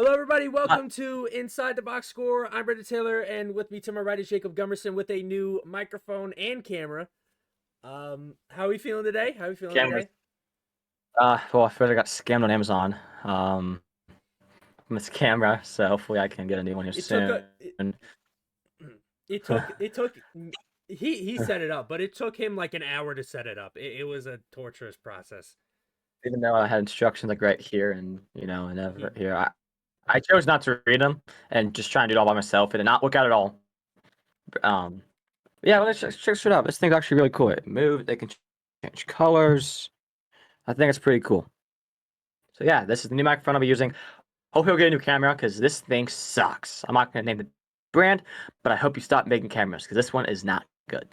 Hello, everybody. Uh, Welcome to Inside the Box Score. I'm Brendan Taylor, and with me to my right is Jacob Gummerson with a new microphone and camera. How are we feeling today? How are we feeling cameras. today? Well, I feel like I got scammed on Amazon. From this camera, so hopefully I can get a new one here It took a soon. it took he set it up, but it took him like an hour to set it up. It was a torturous process. Even though I had instructions like right here and He over here, I chose not to read them and just try and do it all by myself. It did not work out at all. Um, yeah, well, let's check it out. This thing's actually really cool. It moves. They can change colors. I think it's pretty cool. So yeah, this is the new microphone I'll be using. Hope you'll get a new camera because this thing sucks. I'm not gonna name the brand, but I hope you stop making cameras because this one is not good.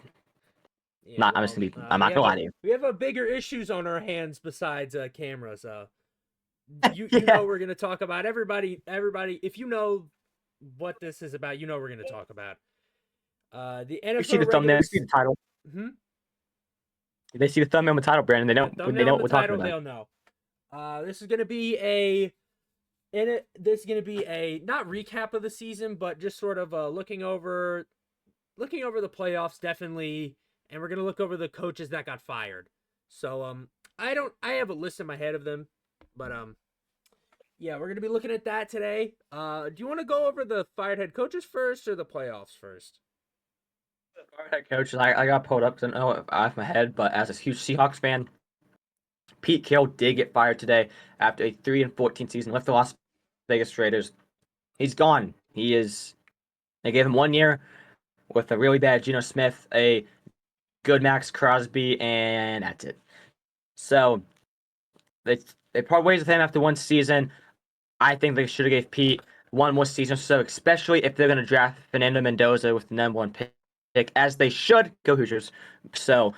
yeah, Not, I'm just well, gonna be. I'm not gonna lie to you. we have a bigger issues on our hands besides cameras. You Yeah, know we're gonna talk about everybody. If you know what this is about, you know we're gonna talk about the you see NFL the thumbnail, regular. you see the title. Hmm. They see the thumbnail and the title, Brandon. The They thumbnail know and what the we're talking title, about. they'll know. This is gonna be a in it. This is gonna be a not recap of the season, but just sort of looking over the playoffs, definitely, and we're gonna look over the coaches that got fired. So I have a list in my head of them, but yeah, we're gonna be looking at that today. Do you want to go over the fired head coaches first or the playoffs first? Our head coach, I got pulled up because I don't know off my head, but as a huge Seahawks fan, Pete Carroll did get fired today after a 3-14 season. Left the Las Vegas Raiders. He's gone. He is. They gave him 1 year with a really bad Geno Smith, a good Max Crosby, and that's it. So they they part ways with him after one season. I think they should have gave Pete one more season or so, especially if they're going to draft Fernando Mendoza with the #1 pick, as they should. Go Hoosiers. So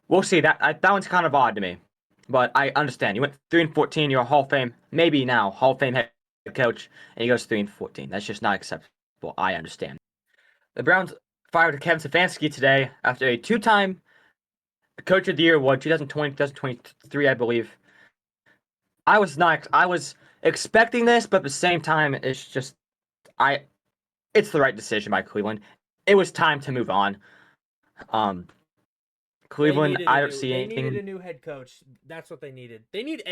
we'll see. That one's kind of odd to me, but I understand. You went 3-14. You're a Hall of Fame, maybe now Hall of Fame head coach, and he goes 3-14. That's just not acceptable. I understand. The Browns fired Kevin Stefanski today after a two-time Coach of the Year award, 2020, 2023, I believe. I was expecting this, but at the same time, I it's the right decision by Cleveland. It was time to move on. Um, Cleveland, I don't see They needed anything. a new head coach. That's what they needed. They need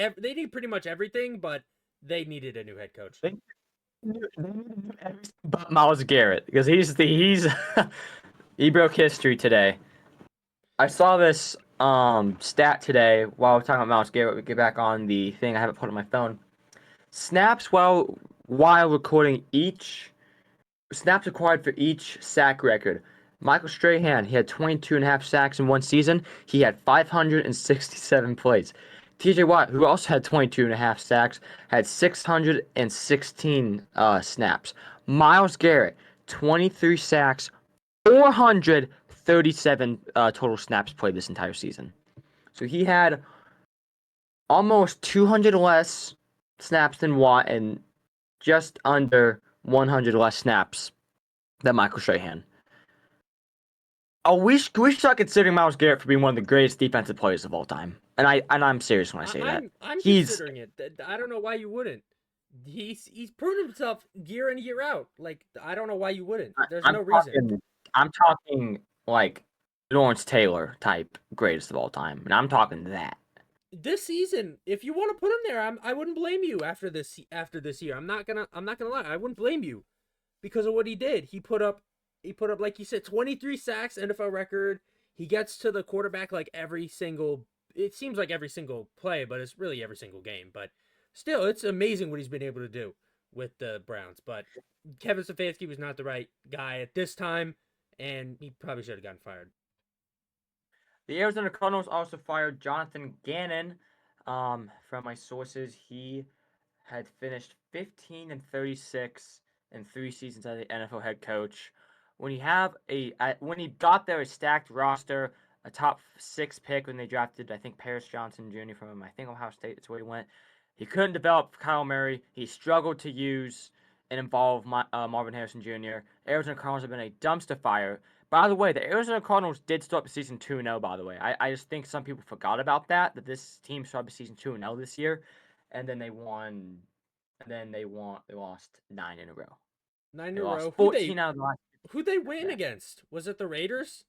pretty much everything, but they needed a new head coach. They knew everything but Miles Garrett because he's he broke history today. I saw this stat today while we're talking about Miles Garrett. We get back on the thing I haven't put on my phone. Snaps while recording each snaps acquired for each sack record. Michael Strahan, he had 22 and a half sacks in one season. He had 567 plays. TJ Watt, who also had 22 and a half sacks, had 616 snaps. Miles Garrett, 23 sacks, 437 total snaps played this entire season. So he had almost 200 less snaps than Watt and just under 100 less snaps than Michael Strahan. Oh, we should start considering Miles Garrett for being one of the greatest defensive players of all time. And I'm serious when I say that. I'm He's considering it. I don't know why you wouldn't. He's proven himself year in year out. Like I don't know why you wouldn't. There's I'm no reason. talking I'm talking like Lawrence Taylor type greatest of all time. And I'm talking that. This season, if you want to put him there, I wouldn't blame you after this year. I'm not gonna lie. I wouldn't blame you because of what he did. He put up like you said 23 sacks, NFL record. He gets to the quarterback like every single. It seems like every single play, but it's really every single game. But still, it's amazing what he's been able to do with the Browns. But Kevin Stefanski was not the right guy at this time, and he probably should have gotten fired. The Arizona Cardinals also fired Jonathan Gannon. From my sources, he had finished 15-36 in 3 seasons as the NFL head coach. When he got there a stacked roster, a top 6 pick when they drafted I think Paris Johnson Jr. from I think Ohio State. That's where he went. He couldn't develop Kyle Murray. He struggled to use and involve Marvin Harrison Jr. Arizona Cardinals have been a dumpster fire. By the way, the Arizona Cardinals did start the season 2-0, by the way. I just think some people forgot about that this team started the season 2-0 this year. And then they won and then they lost 9 in a row. 9 in They a lost row. 14 out of the last. Who'd they win Yeah. against? Was it the Raiders?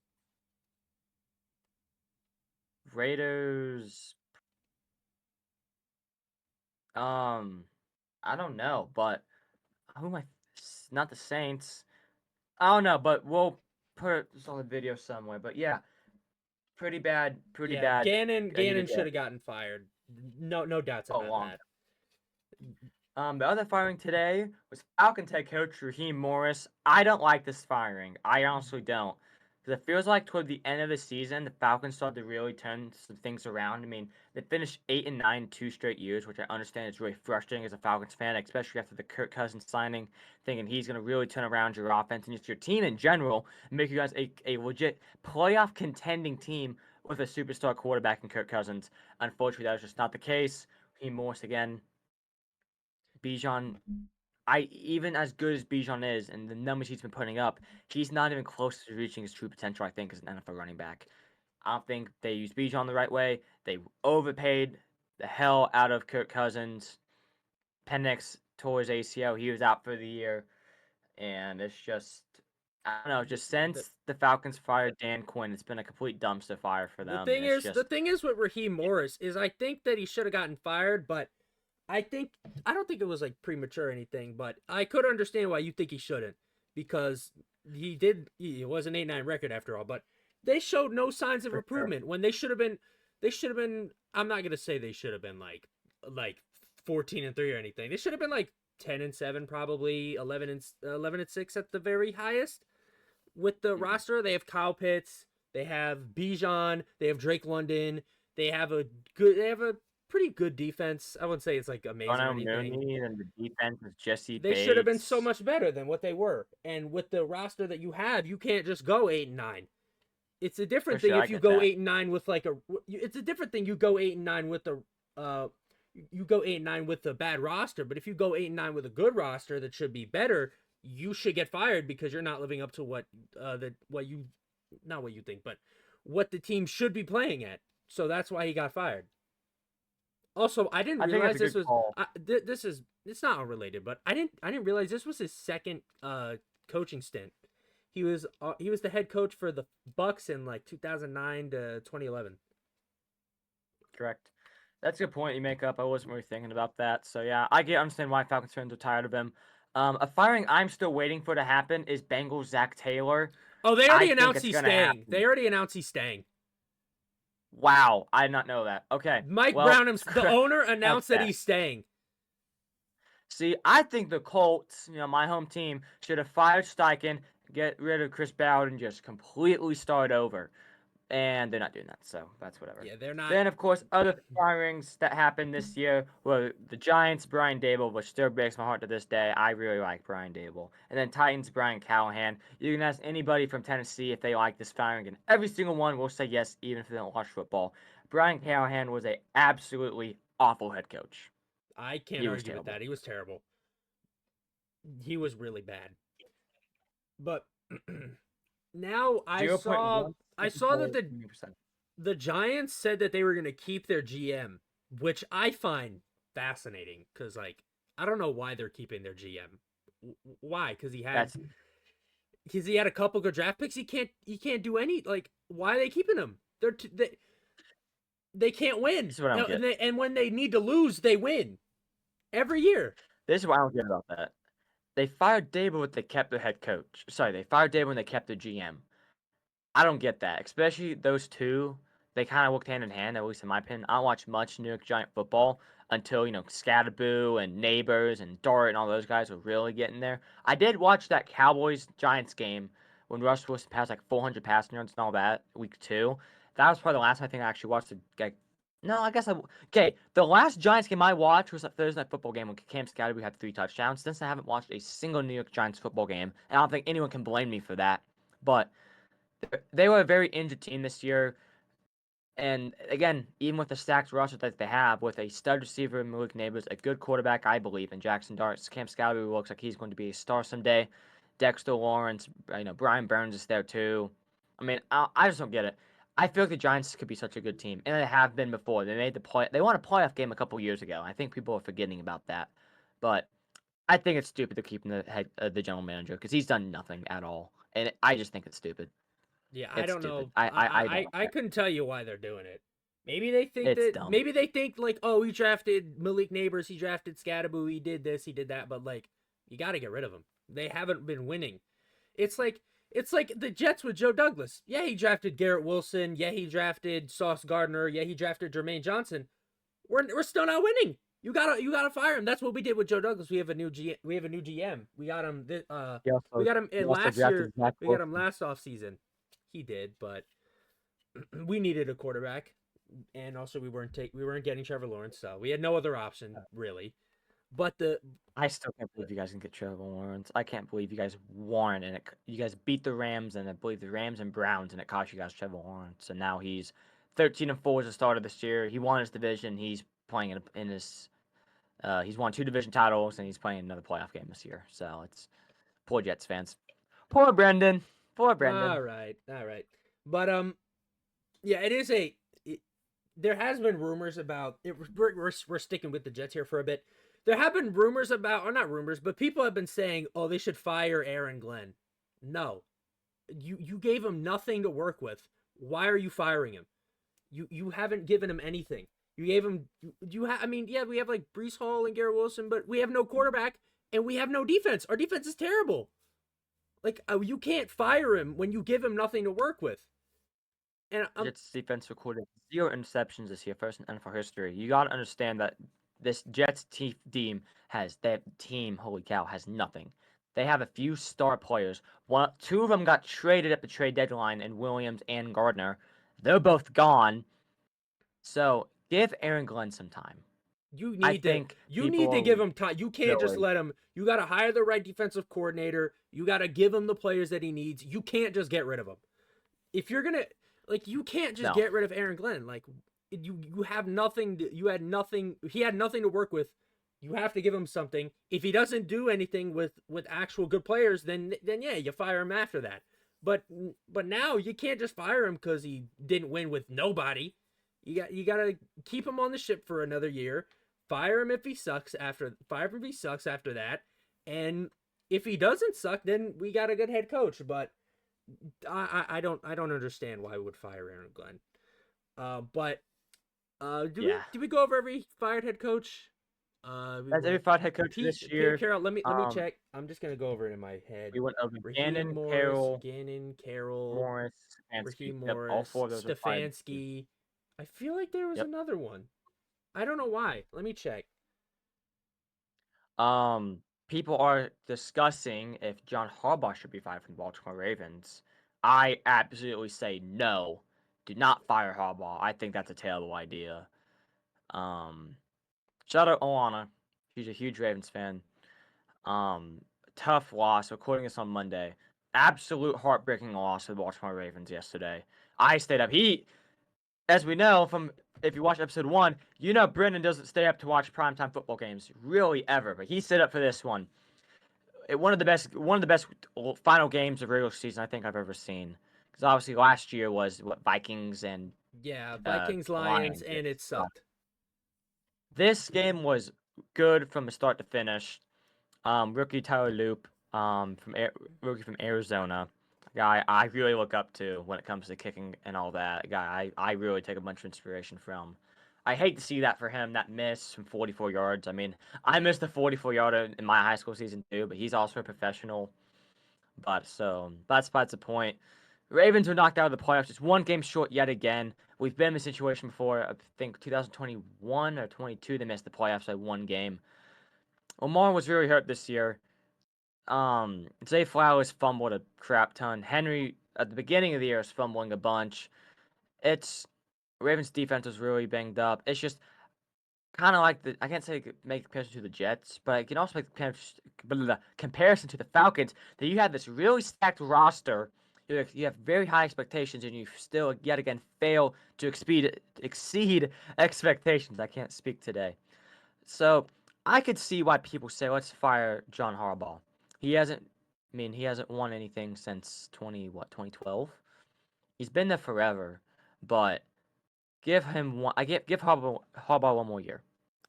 Raiders. I don't know, but who am I? Not the Saints. I don't know, but we'll put this on the video somewhere. But yeah, pretty bad. Pretty Yeah, bad. I Gannon needed should that. have gotten fired. No doubts A about long that. The other firing today was Falcons head coach Raheem Morris. I don't like this firing. I honestly don't. Because it feels like toward the end of the season, the Falcons started to really turn some things around. I mean, they finished 8-9 2 straight years, which I understand is really frustrating as a Falcons fan, especially after the Kirk Cousins signing, thinking he's going to really turn around your offense and just your team in general and make you guys a legit playoff contending team with a superstar quarterback in Kirk Cousins. Unfortunately, that was just not the case. Raheem Morris again. Bijan, even as good as Bijan is and the numbers he's been putting up, he's not even close to reaching his true potential, I think, as an NFL running back. I don't think they used Bijan the right way. They overpaid the hell out of Kirk Cousins. Penix tore his ACL. He was out for the year. And it's just, I don't know, just The, since the Falcons fired Dan Quinn, it's been a complete dumpster fire for the them. thing And it's is, the just, thing is with Raheem Morris is I think that he should have gotten fired, but I don't think it was like premature or anything, but I could understand why you think he shouldn't because he was an 8-9 record after all, but they showed no signs of for sure. improvement when they should have been I'm not going to say they should have been like 14-3 or anything. They should have been like 10-7 probably, 11-6 at the very highest. With the Mhm. roster, they have Kyle Pitts, they have Bijan, they have Drake London, they have a pretty good defense. I wouldn't say it's like amazing or Darnell anything. Mooney and the defense is Jesse They should have been so Bates. much better than what they were. And with the roster that you have, you can't just go 8-9. It's a For different thing sure, I if you get go that. 8-9 with like a. It's a different thing you go 8-9 with the you go 8-9 with a bad roster, but if you go 8-9 with a good roster that should be better, you should get fired because you're not living up to what you not what you think, but what the team should be playing at. So that's why he got fired. Also, I didn't I think that's realize a this good was call. this is it's not unrelated, but I didn't realize this was his second coaching stint. He was the head coach for the Bucks in like 2009 to 2011. Correct. That's a good point you make up. I wasn't really thinking about that. So yeah, understand why Falcons fans are tired of him. A firing I'm still waiting for to happen is Bengals Zach Taylor. Oh, they I already think announced it's he's gonna staying. happen. They already announced he's staying. Wow, I did not know that. Okay, Mike well, Brown, the owner, that's announced that that. he's staying. See, I think the Colts, my home team, should have fired Steichen, get rid of Chris Ballard, and just completely start over. And they're not doing that, so that's whatever. Yeah, they're not. Then, of course, other firings that happened this year were the Giants, Brian Dable, which still breaks my heart to this day. I really like Brian Dable. And then Titans, Brian Callahan. You can ask anybody from Tennessee if they like this firing, and every single one will say yes, even if they don't watch football. Brian Callahan was a absolutely awful head coach. I can't He was argue with terrible. that. He was terrible. He was really bad. But now I saw that 0.1% the Giants said that they were going to keep their GM, which I find fascinating because like I don't know why they're keeping their GM. Why? That's Because he had a couple good draft picks. He can't do any like. Why are they keeping him? They can't win. this is what I don't get. And when they need to lose, they win every year. This is what I don't get about that. They fired Dable, but they kept their head coach. Sorry, they fired Dable and they kept their GM. I don't get that, especially those two. They kind of worked hand in hand, at least in my opinion. I don't watch much New York Giant football until Scatterboo and Neighbors and Dart and all those guys were really getting there. I did watch that Cowboys Giants game when Russ was passed like 400 passing yards and all that week 2. That was probably the last time I think I actually watched the like. No, I guess okay. The last Giants game I watched was a Thursday night football game when Cam Scatterboo had 3 touchdowns. Since I haven't watched a single New York Giants football game, and I don't think anyone can blame me for that. But they were a very injured team this year. And again, even with the stacked roster that they have, with a stud receiver in Malik Neighbors, a good quarterback, I believe, in Jackson Dart, Cam Scalabry looks like he's going to be a star someday. Dexter Lawrence, Brian Burns is there too. I mean, I just don't get it. I feel like the Giants could be such a good team, and they have been before. They made the play. They won a playoff game a couple years ago. I think people are forgetting about that. But I think it's stupid to keep him the general manager because he's done nothing at all, and I just think it's stupid. Yeah, I It's don't stupid. know. I don't like I it. couldn't tell you why they're doing it. Maybe they think It's that dumb. maybe they think like, oh, he drafted Malik Neighbors, he drafted Scadaboo, he did this, he did that, but like, you got to get rid of him. They haven't been winning. It's like the Jets with Joe Douglas. Yeah, he drafted Garrett Wilson. Yeah, he drafted Sauce Gardner. Yeah, he drafted Jermaine Johnson. We're still not winning. You gotta fire him. That's what we did with Joe Douglas. We have a new GM. We got him. We got him He in also last drafted year. Zach We got him Wilson. last off season. He did, but we needed a quarterback, and also we weren't getting Trevor Lawrence, so we had no other option really. But I still can't believe you guys can get Trevor Lawrence. I can't believe you guys won and you guys beat the Rams and I believe the Rams and Browns and it cost you guys Trevor Lawrence. And now he's 13-4 as the start of this year. He won his division. He's playing in his he's won 2 division titles and he's playing another playoff game this year. So it's poor Jets fans. Poor Brendan. Poor Brendan. all right. But yeah, it is a. There has been rumors about it. We're sticking with the Jets here for a bit. There have been rumors about, or not rumors, but people have been saying, "Oh, they should fire Aaron Glenn." No, you gave him nothing to work with. Why are you firing him? You haven't given him anything. You gave him I mean, yeah, we have like Brees Hall and Garrett Wilson, but we have no quarterback and we have no defense. Our defense is terrible. Like you can't fire him when you give him nothing to work with. And Jets defense recorded 0 interceptions this year, first in NFL history. You got to understand that this Jets team holy cow, has nothing. They have a few star players. 2 of them got traded at the trade deadline, in Williams and Gardner. They're both gone. So give Aaron Glenn some time. You I need to think you need to give him time. You can't just really let him. You got to hire the right defensive coordinator. You got to give him the players that he needs. You can't just get rid of him. If you're gonna like, you can't just no. get rid of Aaron Glenn. Like you have nothing. You had nothing. He had nothing to work with. You have to give him something. If he doesn't do anything with actual good players, then yeah, you fire him after that. But now you can't just fire him because he didn't win with nobody. You got to keep him on the ship for another year. Fire him if he sucks after. Fire him if he sucks after that. And if he doesn't suck, then we got a good head coach. But I don't understand why we would fire Aaron Glenn. But did we go over every fired head coach? That's every fired head coach this Pete year. Carroll. Let me check. I'm just gonna go over it in my head. We went over Raheem Gannon, Morris, Carroll, Gannon, Carroll, Morris, Raheem Stefanski. Yep, all 4 Morris, of those are fired. Stefanski. I feel like there was Yep. another one. I don't know why. Let me check. People are discussing if John Harbaugh should be fired from the Baltimore Ravens. I absolutely say no. Do not fire Harbaugh. I think that's a terrible idea. Shout out Alana. She's a huge Ravens fan. Tough loss. Recording this on Monday. Absolute heartbreaking loss for the Baltimore Ravens yesterday. I stayed up. As we know from if you watch episode 1, you know Brendan doesn't stay up to watch primetime football games really ever, but he stayed up for this one. One of the best final games of regular season I think I've ever seen. Because obviously last year was Vikings and Yeah, Vikings, Lions, and it sucked. This game was good from the start to finish. Rookie Tyler Loop, rookie from Arizona, guy I really look up to when it comes to kicking and all that. Guy I really take a bunch of inspiration from. I hate to see that for him, that miss from 44 yards. I mean, I missed a 44-yarder in my high school season too, but he's also a professional. But so that's the point. Ravens were knocked out of the playoffs. Just one game short yet again. We've been in this situation before. I think 2021 or 22, they missed the playoffs by one game. Lamar was really hurt this year. Zay Flowers fumbled a crap ton. Henry at the beginning of the year was fumbling a bunch. It's Ravens defense was really banged up. It's just kind of like I can't say make comparison to the Jets, but I can also make the comparison to the Falcons. That you have this really stacked roster. You have very high expectations, and you still yet again fail to exceed expectations. I can't speak today. So I could see why people say, let's fire John Harbaugh. He hasn't won anything since 2012. He's been there forever, but give him one. Give Harbaugh one more year.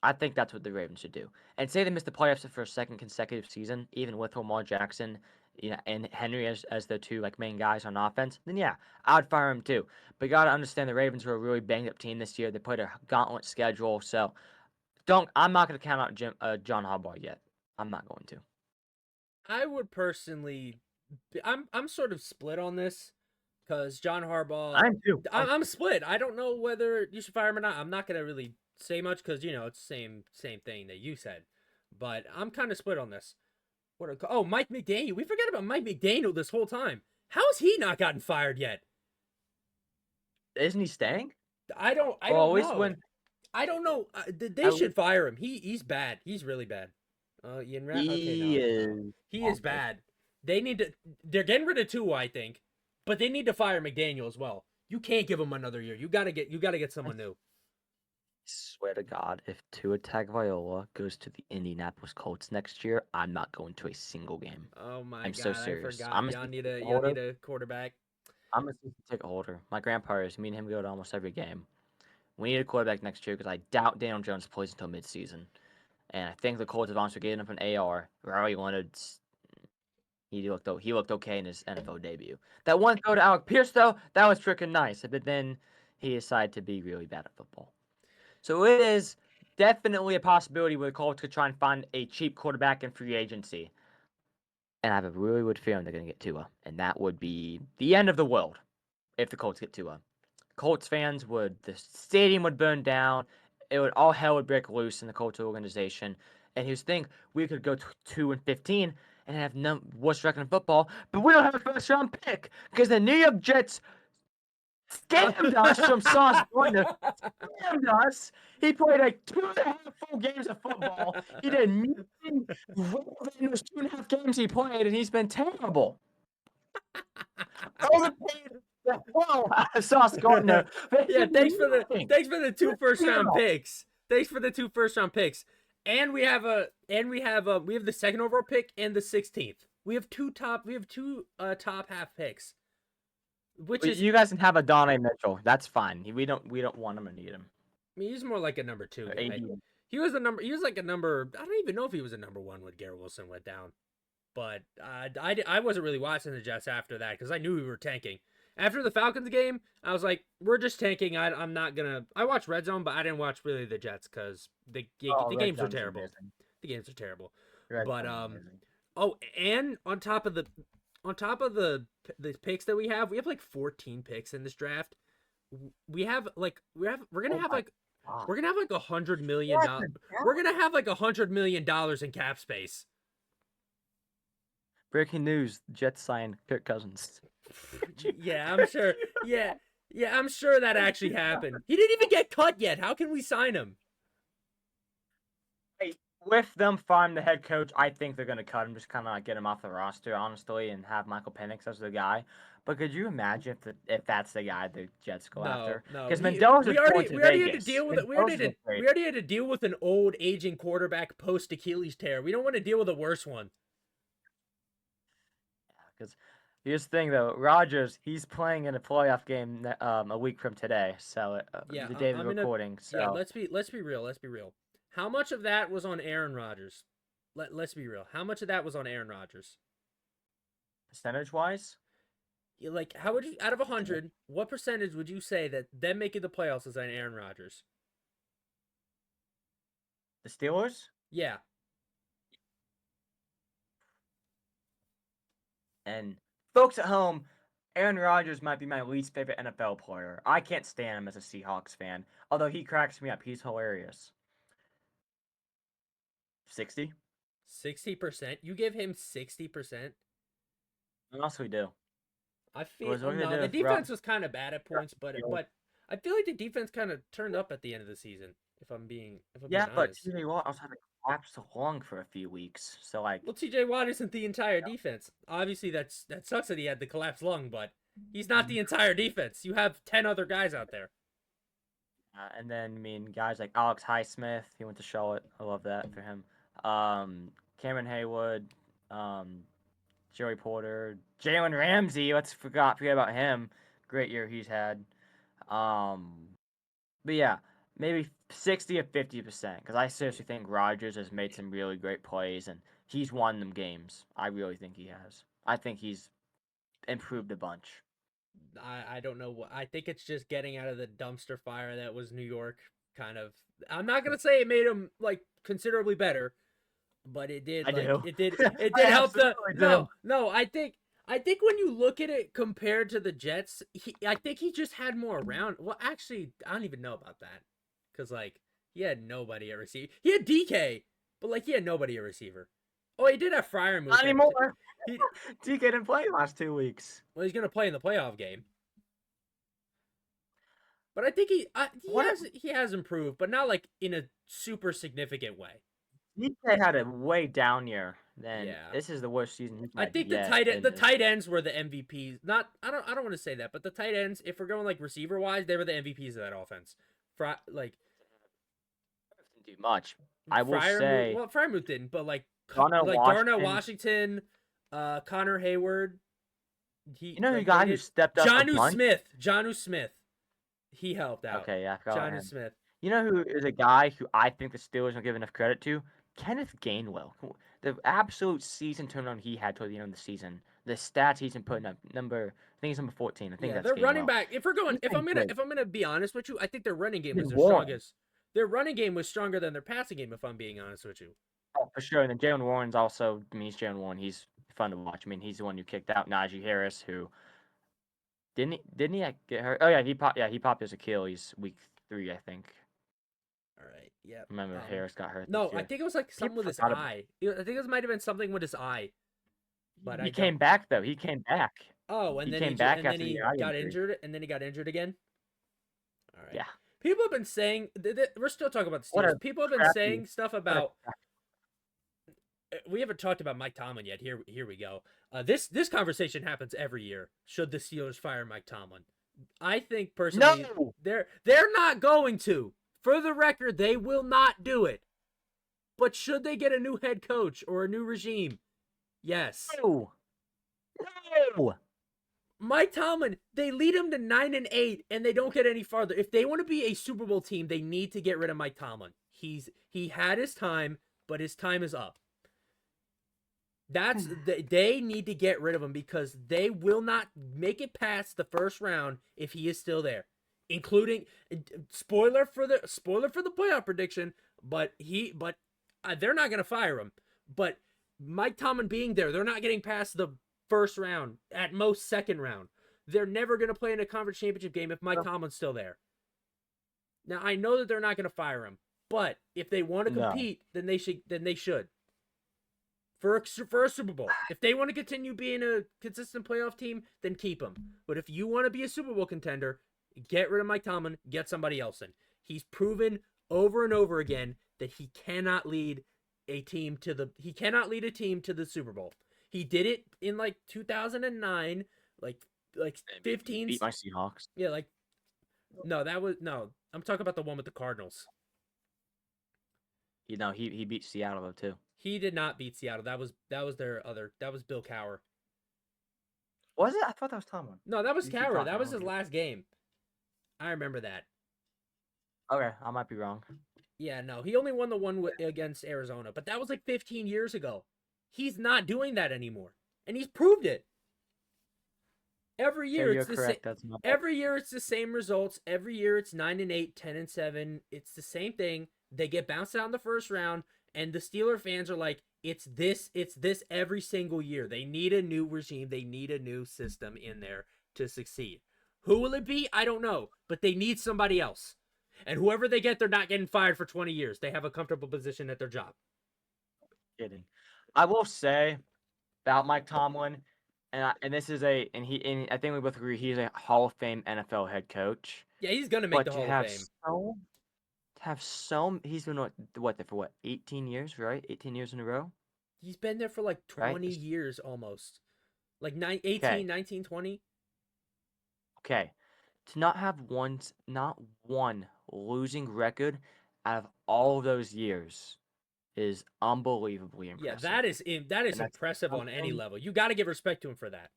I think that's what the Ravens should do. And say they miss the playoffs for a second consecutive season, even with Lamar Jackson, and Henry as the two main guys on offense, then yeah, I'd fire him too. But you gotta understand the Ravens were a really banged up team this year. They played a gauntlet schedule, so I'm not gonna count out John Harbaugh yet. I'm not going to. I would personally, I'm sort of split on this because John Harbaugh. I'm too. I'm split. I don't know whether you should fire him or not. I'm not gonna really say much because it's the same thing that you said, but I'm kind of split on this. Mike McDaniel. We forget about Mike McDaniel this whole time. How has he not gotten fired yet? Isn't he staying? I don't know. I don't know. They should fire him. He's bad. He's really bad. He is. He is bad. They need to. They're getting rid of Tua, I think, but they need to fire McDaniel as well. You can't give him another year. You gotta get someone new. Swear to God, if Tua Tagovailoa goes to the Indianapolis Colts next year, I'm not going to a single game. Oh my I'm God! so serious. I forgot. Y'all need a quarterback. I'm a season ticket holder. My grandpa is. Me and him go to almost every game. We need a quarterback next year because I doubt Daniel Jones plays until midseason. And I think the Colts have honestly given him an AR. Riley Leonard, he looked okay in his NFL debut. That one throw to Alec Pierce, though, that was freaking nice. But then he decided to be really bad at football. So it is definitely a possibility where the Colts could try and find a cheap quarterback in free agency. And I have a really good feeling they're going to get Tua. And that would be the end of the world if the Colts get Tua. Colts fans the stadium would burn down. All hell would break loose in the Colts organization. And here's the thing, we could go 2-15 and have worst record in football, but we don't have a first round pick because the New York Jets scammed us from Sauce Gardner. Scammed us. He played 2.5 full games of football. He did nothing relevant in those 2.5 games he played, and he's been terrible. The hell out of Sauce Gardner. Yeah, thanks for the 2 first-round picks. Thanks for the 2 first-round picks. And we have the second overall pick and the 16th. We have two top half picks. You guys can have Adonai Mitchell. That's fine. We don't want him or need him. I mean, he's more like a number 2 guy. He was like a number. I don't even know if he was a number 1 when Garrett Wilson went down. But I wasn't really watching the Jets after that because I knew we were tanking. After the Falcons game, I was like, we're just tanking. I'm not gonna. I watched Red Zone, but I didn't watch really the Jets because the games are terrible. Amazing. The games are terrible. But and on top of the picks that we have like 14 picks in this draft. We're gonna have like $100 million. We're gonna have like $100 million in cap space. Breaking news: Jets signed Kirk Cousins. Yeah, I'm sure. Yeah, I'm sure that actually happened. He didn't even get cut yet. How can we sign him? With them firing the head coach, I think they're gonna cut him, just kind of get him off the roster, honestly, and have Michael Penix as the guy. But could you imagine if that's the guy the Jets go after? No, because Mendoza we already had to deal with it. We already had to deal with an old aging quarterback post Achilles tear. We don't want to deal with a worse one. Because here's the thing, though, Rodgers, he's playing in a playoff game a week from today. So the day of the recording. So yeah, let's be real. How much of that was on Aaron Rodgers? Let's be real. How much of that was on Aaron Rodgers? Percentage-wise? Like, how would you, out of 100, what percentage would you say that them making the playoffs is on Aaron Rodgers? The Steelers? Yeah. And folks at home, Aaron Rodgers might be my least favorite NFL player. I can't stand him as a Seahawks fan, although he cracks me up. He's hilarious. 60? 60%? You give him 60%? I honestly do. I feel the defense was kind of bad at points, but I feel like the defense kind of turned up at the end of the season. If I'm being honest. But TJ Watt also had to collapse the lung for a few weeks, so well, TJ Watt isn't the entire defense. Obviously, that sucks that he had the collapsed lung, but he's not the entire defense. You have 10 other guys out there. And then guys like Alex Highsmith, he went to Charlotte. I love that for him. Cameron Haywood, Joey Porter, Jalen Ramsey. Let's forget about him. Great year he's had. But yeah, maybe 60 or 50%, because I seriously think Rodgers has made some really great plays and he's won them games. I really think he has. I think he's improved a bunch. I don't know what. I think it's just getting out of the dumpster fire that was New York. Kind of. I'm not gonna say it made him like considerably better, but it did. I Like do. it did. It I did help the. absolutely No, do. no. I think when you look at it compared to the Jets, I think he just had more around. Well, actually, I don't even know about that, because like he had nobody at receiver. He had DK, but like he had nobody at receiver. Oh, he did have Fryermuth. Not anymore. He DK didn't play the last 2 weeks. well, he's gonna play in the playoff game. But I think he has improved, but not like in a super significant way. DK had a way down year. Then Yeah. this is the worst season he's I had think yet. the tight ends were the MVPs. Not I don't want to say that, but the tight ends, if we're going like receiver wise, they were the MVPs of that offense. Like didn't do much. I will say. well, Fryermuth didn't, but like Darnell Washington, Connor Hayward. You know the guy who stepped up a bunch? Jonnu Smith. He helped out. Okay, yeah, I forgot about him. Smith. You know who is a guy who I think the Steelers don't give enough credit to? Kenneth Gainwell. The absolute season turnaround he had toward the end of the season. The stats he's been putting up. I think he's number 14. I think Yeah, that's their Gainwell. running back. If I'm gonna be honest with you, I think their running game was their strongest. Their running game was stronger than their passing game. If I'm being honest with you. Oh, for sure. And then Jaylen Warren's also. I mean, he's Jaylen Warren. He's fun to watch. I mean, he's the one who kicked out Najee Harris, who didn't he get hurt? Oh yeah, he popped his Achilles week 3, I think. All right. Yeah. Remember, Harris got hurt. No, I think it was like something with his eye. I think it might have been something with his eye. But he came back though. He came back. Oh, and he then came he back and then after he the eye got injury. injured, and then he got injured again. All right. Yeah. People have been saying we're still talking about the Steelers. People have been saying stuff about. We haven't talked about Mike Tomlin yet. Here we go. This conversation happens every year. Should the Steelers fire Mike Tomlin? I think personally, No! they're not going to. For the record, they will not do it. But should they get a new head coach or a new regime? Yes. No. Mike Tomlin, they lead him to 9-8, and they don't get any farther. If they want to be a Super Bowl team, they need to get rid of Mike Tomlin. He had his time, but his time is up. They need to get rid of him because they will not make it past the first round if he is still there. Including spoiler for the playoff prediction, but they're not gonna fire him. But Mike Tomlin being there, they're not getting past the first round, at most second round. They're never gonna play in a conference championship game if Mike Tomlin's still there. Now I know that they're not gonna fire him, but if they want to compete, then they should. For a Super Bowl. If they want to continue being a consistent playoff team, then keep him. But if you want to be a Super Bowl contender, get rid of Mike Tomlin, get somebody else in. He's proven over and over again that he cannot lead a team to the Super Bowl. He did it in like 2009, like 15. Beat my Seahawks. Yeah, I'm talking about the one with the Cardinals. You know, he beat Seattle though too. He did not beat Seattle. That was Bill Cowher. Was it? I thought that was Tomlin. No, that was Cowher. That was his last game. I remember that. Okay, I might be wrong. Yeah, no, he only won the one against Arizona, but that was like 15 years ago. He's not doing that anymore, and he's proved it. Every year it's the same. Every year it's the same results. Every year it's 9-8, 10-7. It's the same thing. They get bounced out in the first round, and the Steeler fans are like, it's this every single year. They need a new regime. They need a new system in there to succeed. Who will it be? I don't know, but they need somebody else. And whoever they get, they're not getting fired for 20 years. They have a comfortable position at their job. Kidding. I will say about Mike Tomlin, and I think we both agree he's a Hall of Fame NFL head coach. Yeah, he's gonna make the Hall of Fame. He's been for 18 years, right? 18 years in a row. He's been there for like 20 years almost, like 18, 19, 20. Okay, to not have not one losing record out of all of those years is unbelievably impressive. Yeah, that is impressive on any level. You got to give respect to him for that.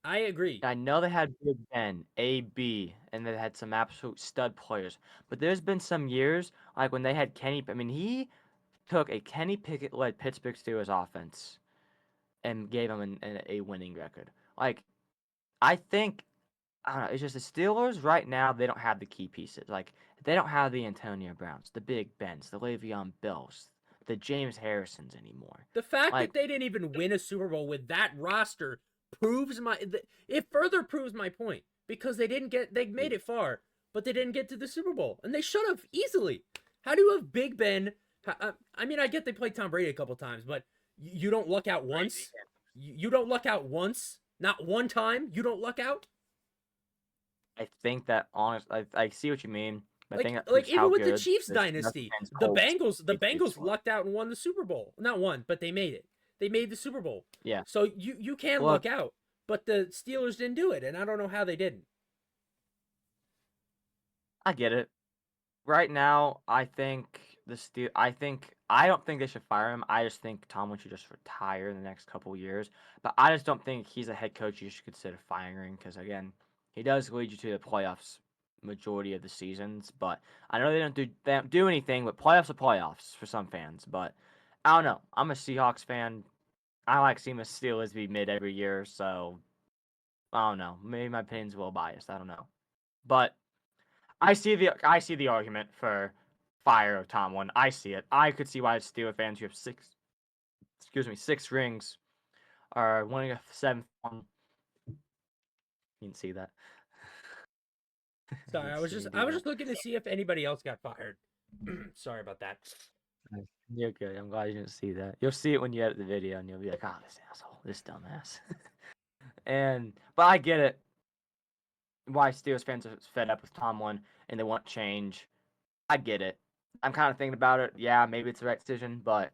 I agree. I know they had Big Ben, AB, and they had some absolute stud players. But there's been some years, like when they had Kenny. I mean, he took a Kenny Pickett-led Pittsburgh Steelers offense and gave them a winning record. Like, I think, I don't know, it's just the Steelers right now, they don't have the key pieces. Like, they don't have the Antonio Browns, the Big Bens, the Le'Veon Bells, the James Harrisons anymore. The fact Like, that they didn't even win a Super Bowl with that roster proves it further proves my point because they made it far, but they didn't get to the Super Bowl and they should have easily. How do you have Big Ben? I mean, I get they played Tom Brady a couple times, but you don't luck out once. You don't luck out once, not one time. You don't luck out. I think that honest, I see what you mean. I think that Like proves how even with the good Chiefs this dynasty, Redskins the Colts Bengals the Patriots Bengals were. lucked out and won the Super Bowl. Not won, but they made it. They made the Super Bowl. Yeah. So you can Look, luck out, but the Steelers didn't do it, and I don't know how they didn't. I get it. Right now, I don't think they should fire him. I just think Tomlin should just retire in the next couple years. But I just don't think he's a head coach you should consider firing because again, he does lead you to the playoffs majority of the seasons. But I know they don't do anything, but playoffs are playoffs for some fans. But I don't know. I'm a Seahawks fan. I like seeing the Steelers be mid every year, so I don't know. Maybe my opinion's a little biased. I don't know. But I see the argument for fire of Tomlin. I see it. I could see why Steelers fans who have six rings are winning a seventh one. You didn't see that. Sorry, You see me I do was that. just looking to see if anybody else got fired. Sorry about that. You're good. I'm glad you didn't see that. You'll see it when you edit the video, and you'll be like, "Oh, this asshole, this dumbass." But I get it. Why Steelers fans are fed up with Tomlin and they want change. I get it. I'm kind of thinking about it. Yeah, maybe it's the right decision, but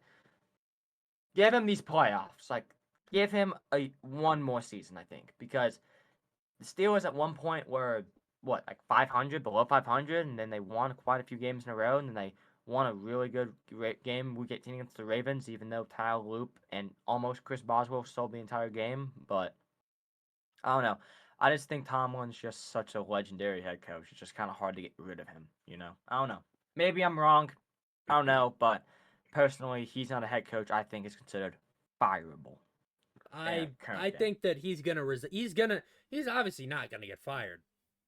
give him these playoffs. Like, give him one more season, I think, because the Steelers at one point were what, like 500, below 500, and then they won quite a few games in a row, and then they won a really good game Week 18 against the Ravens, even though Kyle Loop and almost Chris Boswell sold the entire game. But I don't know. I just think Tomlin's just such a legendary head coach. It's just kind of hard to get rid of him. I don't know. Maybe I'm wrong. I don't know, but personally, he's not a head coach I think is considered fireable in a I current day. think that he's obviously not gonna get fired,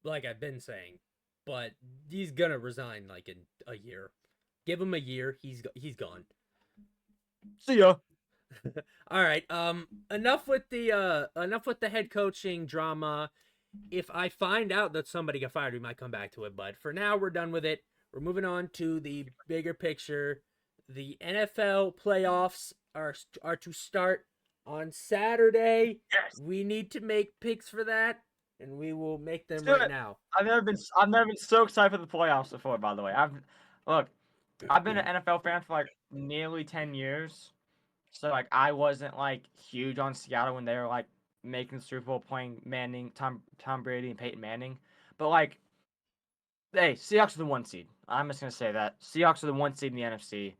like I've been saying, but he's gonna resign like in a year. Give him a year, he's gone. See ya. All right. Enough with the head coaching drama. If I find out that somebody got fired, we might come back to it. But for now, we're done with it. We're moving on to the bigger picture. The NFL playoffs are to start on Saturday. Yes. We need to make picks for that, and we will make them Let's do right it. now. I've never been so excited for the playoffs before. By the way, I've been an NFL fan for like nearly 10 years. So like I wasn't like huge on Seattle when they were like making the Super Bowl playing Tom Brady and Peyton Manning. But like hey, Seahawks are the one seed. I'm just gonna say that. Seahawks are the one seed in the NFC.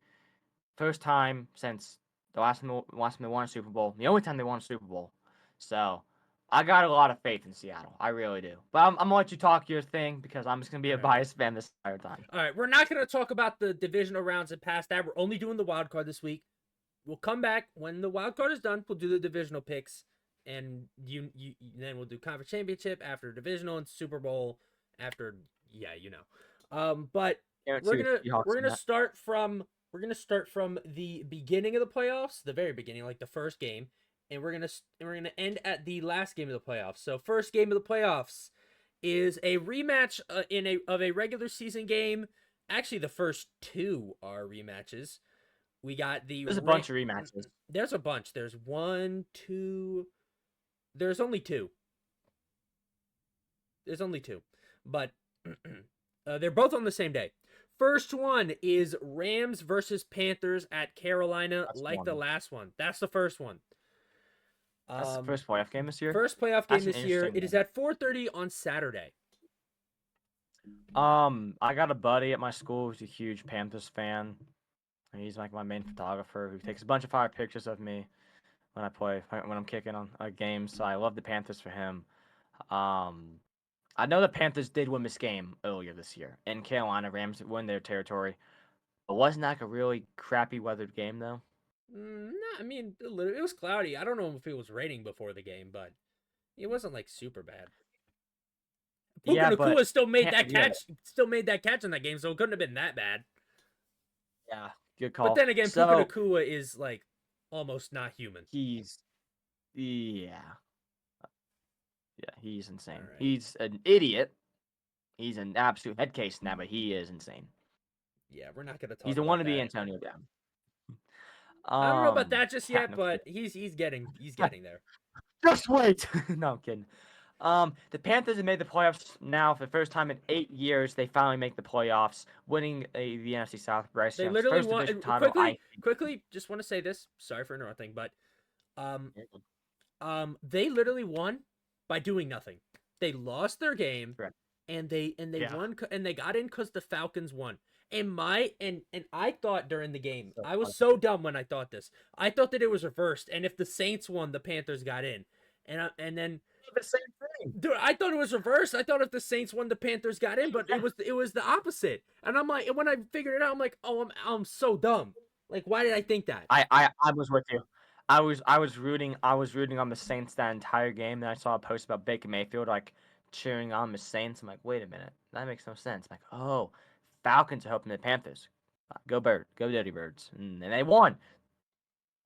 First time since the last time they won a Super Bowl. The only time they won a Super Bowl. So I got a lot of faith in Seattle. I really do. But I'm gonna let you talk your thing because I'm just gonna be a All right. biased fan this entire time. All right, we're not going to talk about the divisional rounds and past that. We're only doing the wild card this week. We'll come back when the wild card is done. We'll do the divisional picks, and then we'll do conference championship after divisional and Super Bowl after. Yeah, you know. But we're gonna start from the beginning of the playoffs, the very beginning, like the first game, and we're gonna end at the last game of the playoffs. So first game of the playoffs is a rematch of a regular season game. Actually, the first two are rematches. We got There's a bunch of rematches. There's a bunch. There's one, two. There's only two. There's only two, but they're both on the same day. First one is Rams versus Panthers at Carolina, That's like one. the last one. That's the first one. That's the first playoff game this year. First playoff game That's an this year. interesting It is one. at 4:30 on Saturday. I got a buddy at my school who's a huge Panthers fan. And he's like my main photographer who takes a bunch of fire pictures of me. when I'm kicking on a game. So I love the Panthers for him. I know the Panthers did win this game earlier this year in Carolina. Rams won their territory. But wasn't that a really crappy weathered game though? I mean, it was cloudy. I don't know if it was raining before the game, but it wasn't like super bad. Puka Yeah, Nacua but still made that yeah, catch. Still made that catch in that game, so it couldn't have been that bad. yeah, good call. But then again, So Puka Nacua is like almost not human. he's yeah, he's insane. All right. He's an idiot. He's an absolute head case now, but he is insane. Yeah, we're not gonna talk. He's the about one to be that. Antonio Brown. I don't know about that just yeah, yet, no, but he's getting there. just wait. No, I'm kidding. The Panthers have made the playoffs now for the first time in 8 years. They finally make the playoffs, winning the NFC South. Bryce They Young's literally first won. division title. Quickly, just want to say this. Sorry for interrupting, but they literally won by doing nothing. They lost their game, Correct. and they won, and they got in because the Falcons won. And I thought during the game, I was so dumb when I thought this. I thought that it was reversed, and if the Saints won, the Panthers got in, and then the same thing. dude, I thought it was reversed. I thought if the Saints won, the Panthers got in, but it was the opposite. And I'm like, when I figured it out, I'm like, oh, I'm so dumb. Like, why did I think that? I was with you. I was rooting on the Saints that entire game. Then I saw a post about Baker Mayfield like cheering on the Saints. I'm like, wait a minute, that makes no sense. I'm like, oh, Falcons are helping the Panthers. Go Dirty Birds, and they won,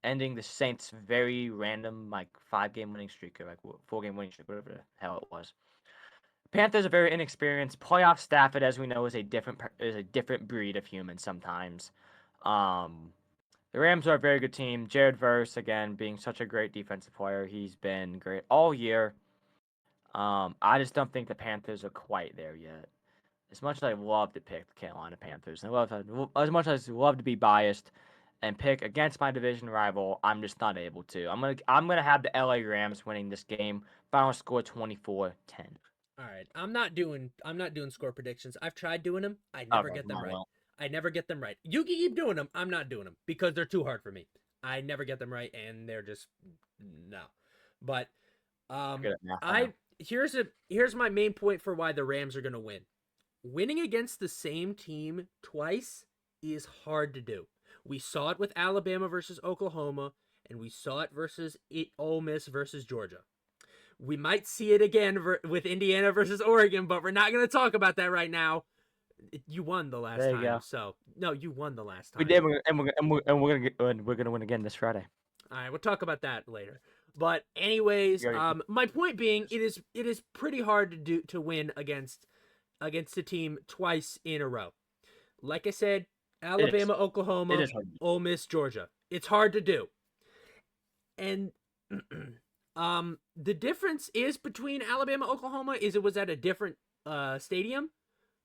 ending the Saints' very random like 5-game winning streak or like 4-game winning streak, whatever the hell it was. Panthers are very inexperienced. Playoff Stafford, as we know, is a different breed of human sometimes. The Rams are a very good team. Jared Verse, again, being such a great defensive player. He's been great all year. I just don't think the Panthers are quite there yet. As much as I love to pick the Carolina Panthers, and as much as I love to be biased and pick against my division rival, I'm just not able to. I'm gonna have the LA Rams winning this game. Final score 24-10. All right, I'm not doing score predictions. I've tried doing them. I never get them right. I never get them right. You can keep doing them. I'm not doing them because they're too hard for me. I never get them right, and they're just no. But here's my main point for why the Rams are gonna win. Winning against the same team twice is hard to do. We saw it with Alabama versus Oklahoma, and we saw it versus Ole Miss versus Georgia. We might see it again with Indiana versus Oregon, but we're not going to talk about that right now. You won the last time, go. So no, you won the last time. We did, and we're gonna win again this Friday. All right, we'll talk about that later. But anyways, my point being, it is pretty hard to win against a team twice in a row. Like I said, Alabama, Oklahoma, Ole Miss, Georgia. It's hard to do. And the difference is between Alabama, Oklahoma is it was at a different stadium.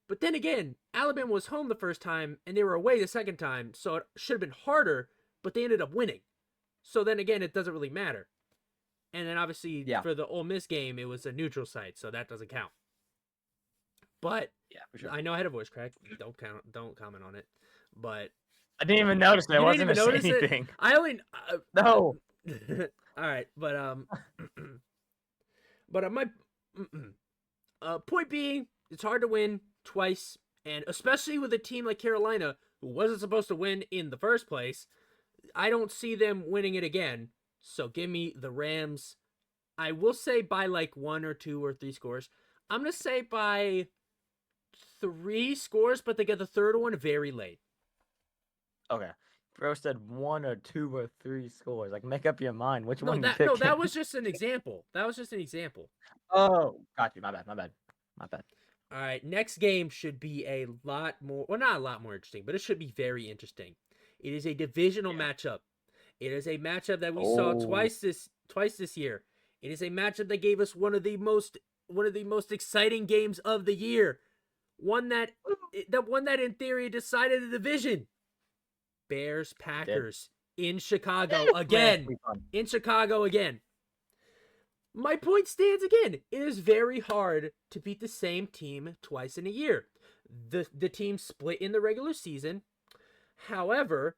But then again, Alabama was home the first time and they were away the second time, so it should have been harder, but they ended up winning. So then again, it doesn't really matter. And then obviously for the Ole Miss game, it was a neutral site, so that doesn't count. But for sure. I know I had a voice crack. Don't comment on it. But I didn't even notice it. I wasn't even notice anything. I only no. All right, but my point being, it's hard to win twice, and especially with a team like Carolina who wasn't supposed to win in the first place. I don't see them winning it again. So give me the Rams. I will say by like 1 or 2 or 3 scores. I'm gonna say by 3 scores, but they get the third one very late. Okay. Bro said 1 or 2 or 3 scores. Like, make up your mind. Which one? No, that was just an example. Oh, got you. My bad. All right, next game should be a lot more. Well, not a lot more interesting, but it should be very interesting. It is a divisional matchup. It is a matchup that we saw twice this year. It is a matchup that gave us one of the most exciting games of the year. One that in theory decided the division. Bears Packers in Chicago again. My point stands again. It is very hard to beat the same team twice in a year. The team split in the regular season. However,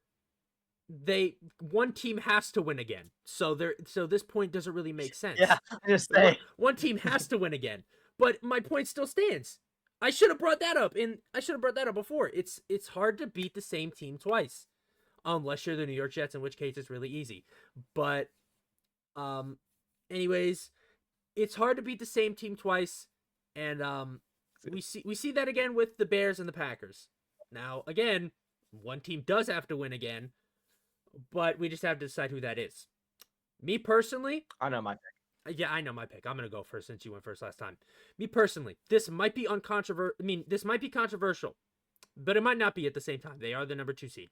one team has to win again. So this point doesn't really make sense. Yeah, I just say One team has to win again. But my point still stands. I should have brought that up before. It's hard to beat the same team twice. Unless you're the New York Jets, in which case it's really easy. But anyways, it's hard to beat the same team twice, and we see that again with the Bears and the Packers. Now, again, one team does have to win again, but we just have to decide who that is. Me personally, I know my pick. yeah, I know my pick. I'm gonna go first since you went first last time. Me personally, this might be this might be controversial, but it might not be at the same time. They are the number 2 seed,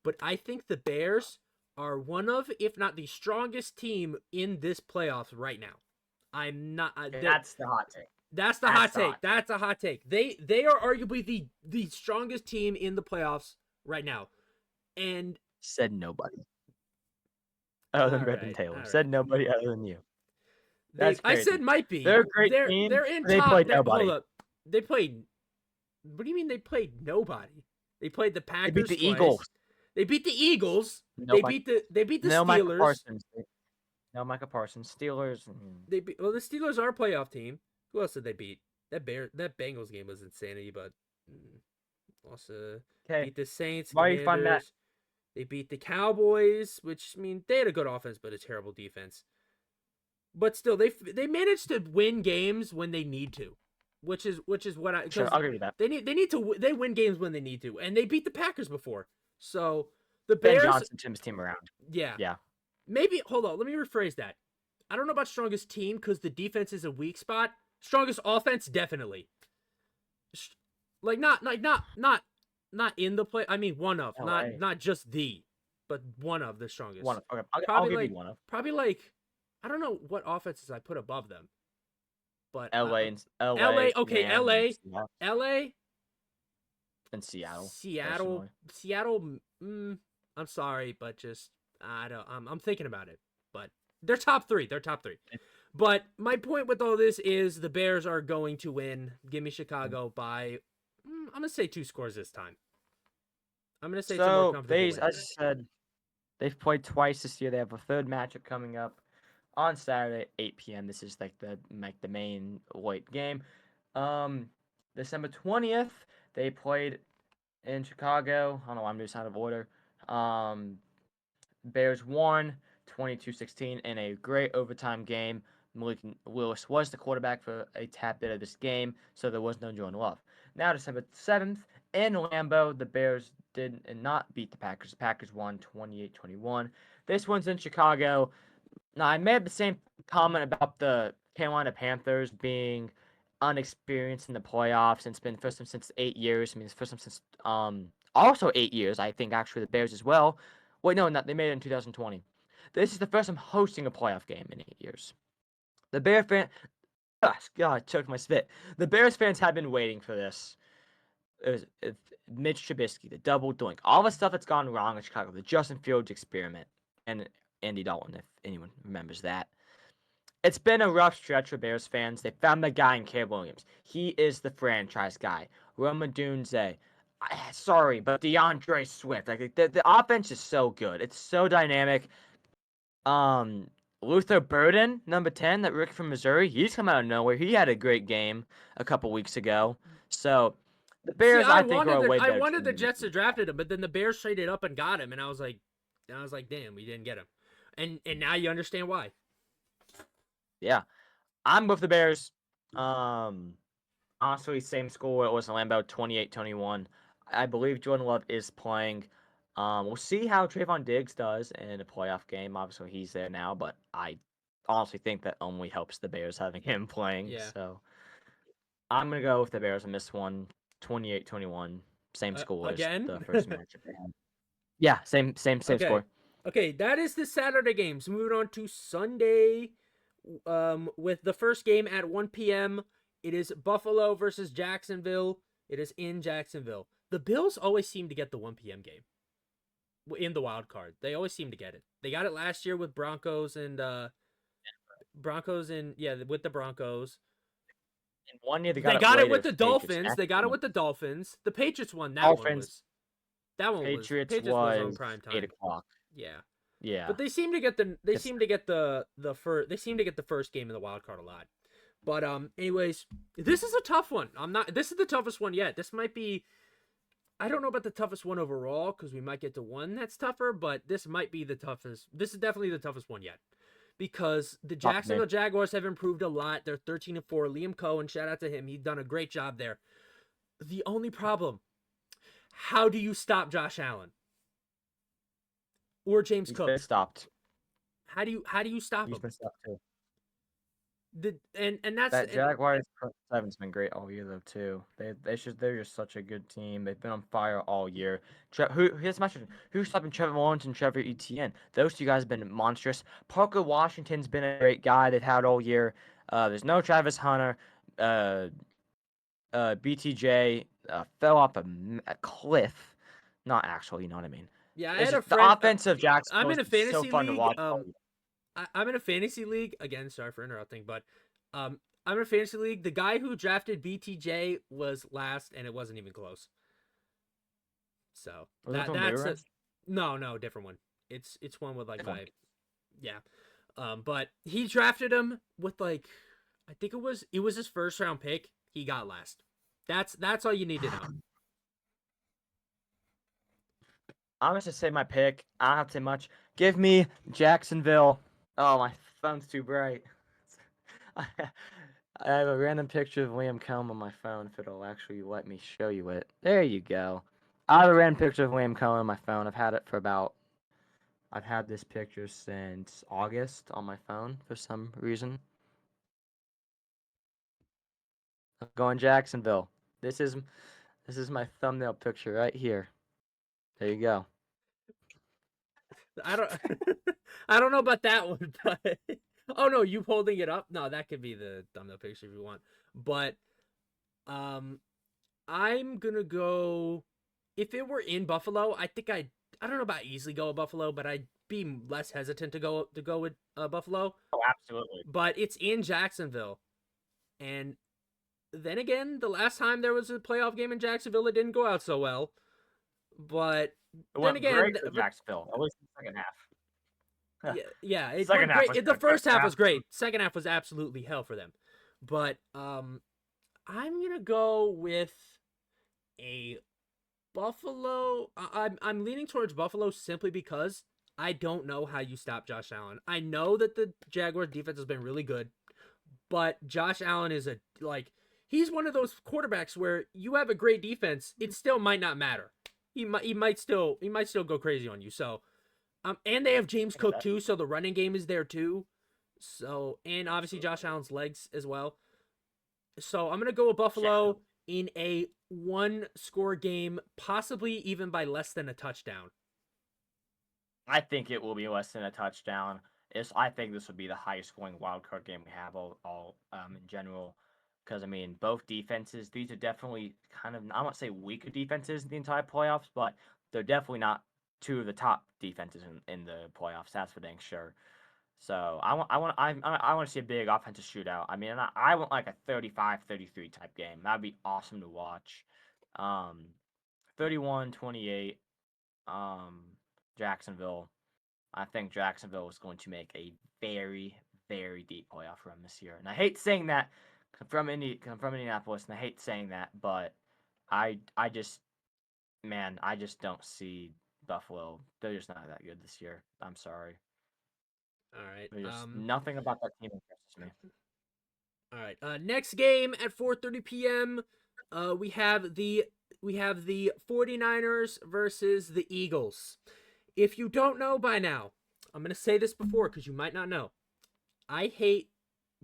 but I think the Bears are one of, if not the strongest team in this playoffs right now. I'm not. That's the hot take. That's the hot take. That's a hot take. They are arguably the strongest team in the playoffs right now, and Said nobody. Other than Brendan Taylor. Said nobody other than you. That's I crazy. said might be. They're a great team. They're in They top. played nobody. Hold up. They played. What do you mean they played nobody? They played the Packers. They beat the twice. Eagles. They beat the Eagles. No, they beat the no Steelers. Micah Parsons. No Micah Parsons. Steelers. The Steelers are a playoff team. Who else did they beat? That Bengals game was insanity, but also beat the Saints. Why you find that? They beat the Cowboys, which, I mean, they had a good offense, but a terrible defense. But still, they managed to win games when they need to, which is what I. Sure, I'll give you that. They win games when they need to, and they beat the Packers before. So the Bears. Ben Johnson turns his team around. Yeah. Maybe hold on. Let me rephrase that. I don't know about strongest team because the defense is a weak spot. Strongest offense, definitely. Not in the play. I mean, one of, not just the, but one of the strongest. One of. Okay, I'll give you one of. Probably I don't know what offenses I put above them, but LA. Okay, LA, and Seattle. Seattle. I'm sorry, but just I don't. I'm thinking about it, but they're top 3. But my point with all this is the Bears are going to win. Give me Chicago by. I'm gonna say 2 scores this time. I'm gonna say it's a more comfortable win. As I said, they've played twice this year. They have a third matchup coming up on Saturday at 8 p.m. This is the main late game. December 20th, they played in Chicago. I don't know why I'm just out of order. Bears won 22-16 in a great overtime game. Malik Willis was the quarterback for a tad bit of this game, so there was no Jordan Love. Now, December 7th, in Lambeau, the Bears did not beat the Packers. The Packers won 28-21. This one's in Chicago. Now, I made the same comment about the Carolina Panthers being unexperienced in the playoffs. It's been first time since 8 years. I mean, it's first time since also 8 years, I think, actually, the Bears as well. Wait, no, they made it in 2020. This is the first time hosting a playoff game in 8 years. The Bear fan... God, I choked my spit. The Bears fans have been waiting for this. It was Mitch Trubisky, the double doink, all the stuff that's gone wrong in Chicago, the Justin Fields experiment, and Andy Dalton, if anyone remembers that. It's been a rough stretch for Bears fans. They found the guy in Caleb Williams. He is the franchise guy. Rome Odunze. Sorry, but DeAndre Swift. Like the offense is so good. It's so dynamic. Luther Burden, number 10, that rookie from Missouri, he's come out of nowhere. He had a great game a couple weeks ago. So the Bears, I think, are way better. I wanted the Jets to draft him, but then the Bears traded up and got him, and I was like, damn, we didn't get him. And now you understand why. Yeah, I'm with the Bears. Honestly, same score. It was in Lambeau, 28-21. I believe Jordan Love is playing. We'll see how Trayvon Diggs does in a playoff game. Obviously, he's there now, but I honestly think that only helps the Bears having him playing. Yeah. So I'm going to go with the Bears on this one, 28-21. Same score as the first matchup they had. Yeah, same score. Okay, that is the Saturday games. Moving on to Sunday, with the first game at 1 p.m. It is Buffalo versus Jacksonville. It is in Jacksonville. The Bills always seem to get the 1 p.m. game in the wild card. They always seem to get it. They got it last year with Broncos and with the Broncos. In 1 year they got it with the Dolphins. They got it with the Dolphins. The Patriots won that one. That one Patriots was on prime time. 8 o'clock. Yeah. Yeah. But they seem to get the first game in the wild card a lot. But anyways, this is a tough one. This is the toughest one yet. This might be, I don't know about the toughest one overall because we might get to one that's tougher, but this might be the toughest. This is definitely the toughest one yet. Because the Jacksonville Jaguars have improved a lot. They're 13-4. Liam Cohen, shout out to him. He's done a great job there. The only problem, how do you stop Josh Allen? Or James Cook? He's been stopped. How do you stop him? He's been stopped too. And that's That Jaguars front seven's been great all year though too. They're just such a good team. They've been on fire all year. Here's my question: who's stopping Trevor Lawrence and Trevor Etienne? Those two guys have been monstrous. Parker Washington's been a great guy they've had all year. There's no Travis Hunter. BTJ fell off a cliff. Not actually, you know what I mean. Yeah, I It's had a just friend. the offensive Jacksonville. I'm in a is so fantasy fun to league. watch. I'm in a fantasy league again. Sorry for interrupting, but I'm in a fantasy league. The guy who drafted BTJ was last, and it wasn't even close. So that's no different one. It's one with like my yeah. But he drafted him with like, I think it was his first round pick. He got last. That's all you need to know. I'm going to say my pick. I don't have to say much. Give me Jacksonville. Oh, my phone's too bright. I have a random picture of Liam Cohen on my phone if it'll actually let me show you it. There you go. I have a random picture of Liam Cohen on my phone. I've had this picture since August on my phone for some reason. I'm going Jacksonville. This is my thumbnail picture right here. There you go. I don't know about that one, but oh no, you holding it up? No, that could be the thumbnail picture if you want. But I'm gonna go, if it were in Buffalo, I think I don't know about easily go with Buffalo, but I'd be less hesitant to go with Buffalo. Oh, absolutely. But it's in Jacksonville. And then again, the last time there was a playoff game in Jacksonville, it didn't go out so well. But it went great for Jacksonville, at least in the second half. yeah, it went great. The first half was great. Second half was absolutely hell for them. But I'm gonna go with a Buffalo. I'm leaning towards Buffalo simply because I don't know how you stop Josh Allen. I know that the Jaguars defense has been really good, but Josh Allen is he's one of those quarterbacks where you have a great defense, it still might not matter. He might still go crazy on you. So, and they have James Cook too, so the running game is there too. So, and obviously Josh Allen's legs as well. So I'm gonna go with Buffalo in a 1-score game, possibly even by less than a touchdown. I think it will be less than a touchdown. I think this would be the highest scoring wildcard game we have all in general. Because, I mean, both defenses, these are definitely kind of, I won't say weaker defenses in the entire playoffs, but they're definitely not two of the top defenses in the playoffs. That's for dang sure. So I want to see a big offensive shootout. I mean, I want like a 35-33 type game. That'd be awesome to watch. 31-28, Jacksonville. I think Jacksonville is going to make a very, very deep playoff run this year. And I hate saying that. I'm from Indianapolis, and I hate saying that, but I just don't see Buffalo. They're just not that good this year. I'm sorry. All right. Nothing about that team impresses me. All right. Next game at 4:30 p.m. We have the 49ers versus the Eagles. If you don't know by now, I'm gonna say this before because you might not know. I hate